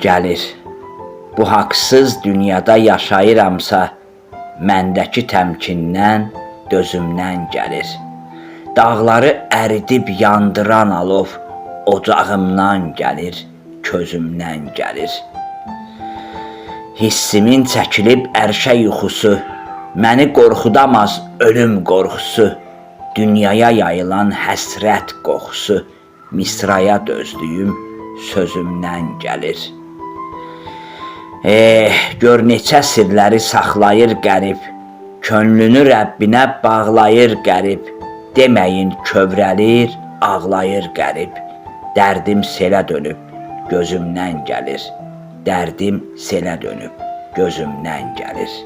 gəlir. Bu haqsız dünyada yaşayıramsa, məndəki təmkindən, dözümdən gəlir. Dağları əridib yandıran alov, ocağımdan gəlir, közümdən gəlir. Hissimin çəkilib ərşə yuxusu, məni qorxudamaz ölüm qorxusu, dünyaya yayılan həsrət qoxusu, misraya dözdüyüm sözümdən gəlir. Gör neçə sirləri saxlayır qərib, könlünü Rəbbinə bağlayır qərib, deməyin kövrəlir, ağlayır qərib, dərdim selə dönüb, gözümdən gəlir, dərdim selə dönüb, gözümdən gəlir.